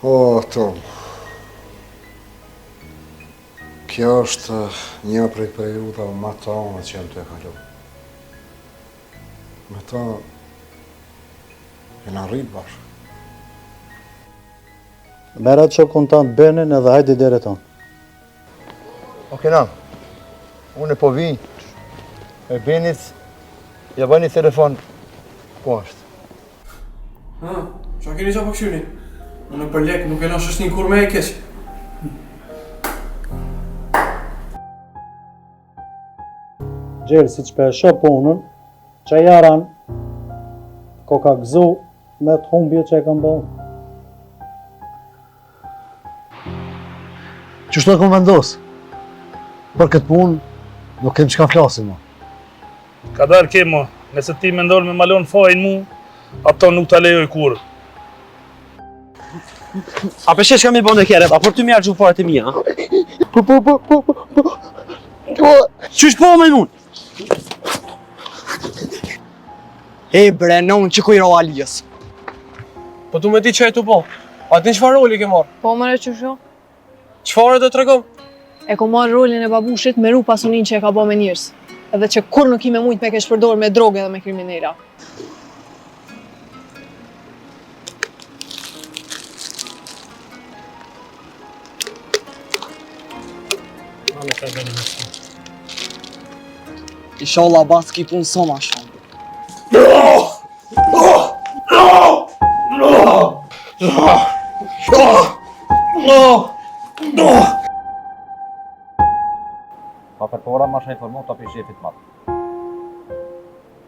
O, Tom. Kjo është një prej periudhave më të ona që jam të e kalu. Me ta jena rritë bashkë. Merë atë shokun tanë Benin edhe hajdi dere tonë. Okej, unë po vi, e Benis, ja bëni telefon, po është. Qa keni qa po këshyni? Unë për lek nuk e në shështin kur me e keq. Gjerë si që për e shë punën, që jaran, ko ka gëzu me të humbje që e kam bëllë. Qështu e kom vendosë? Për këtë punë, nuk kem qka flasin, ma. Ka darë ke, mo. Nëse ti me ndollë me malon fajnë mu, ato nuk të lejoj kur. A përshesh kam i bënde kjere, a për ty mi argju faret e mija, ha? Qysh po me nun? E bre, non që kujro Alias. Po tu me ti që e tu po? A ti në qëfar roli ke marrë? Po mëre që shjo? Qëfar e të tregom? E ko marrë rolin e babushit me ru pasunin që e ka bo me njërës. Edhe që kur nuk i me mujt me kesh përdor me droge dhe me kriminera. Inshallah bas ki pun so ma shumë. Pa për pora ma shë informu të apë shefit matë.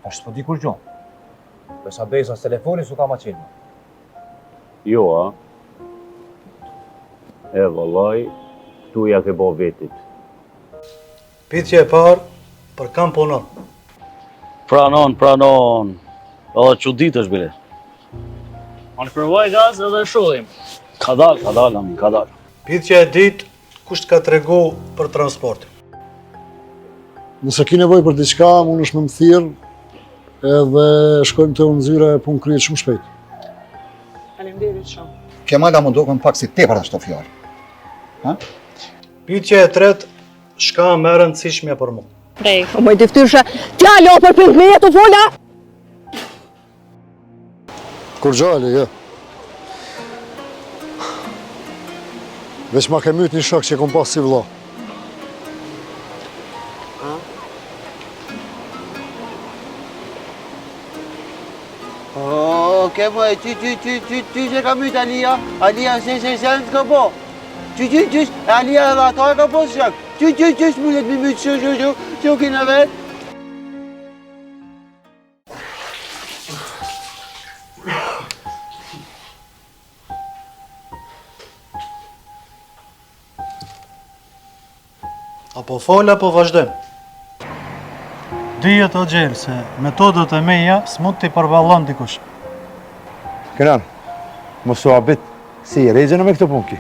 Ashtë s'po di kur gjonë. Përsa bejsa së telefoni su ka ma qenë. Jo, a? E vëllaj, tu ja ke bo vetit. Pyetje e parë, për kam punon. Pranon. Edhe që ditë është bile. Ma në përvaj gaz edhe shodhim. Ka dal, amin, ka dal. Pyetje e dytë, kush ka tregu për transportin? Nëse ki nevoj për diçka, unë është me më thirë edhe shkojmë të unëzyre e punë kryet shumë shpejt. Faleminderit shumë. Kemala më dokën pak si tepër ashtë të fjallë. Pyetje e tretë, shka më e rëndësishmja për mu? Prej, o mëj dyftyrshë, t'ja lo për 5.000 të fola! Kur gjali, ja. Veç ma ke myt një shok që kom pas si vlla. Ke më e ty që ka myt Alia? Alia se s'ka po. Qysh, Alia edhe ato e ka po shak. Qysh mullet mi myt që kina vetë? Apo fola, apo vazhdojmë. Dijet o gjelë se metodët e meja s'mund t'i përballon dikush. Kenan, mos u abit si i rejgjën me këtë punki.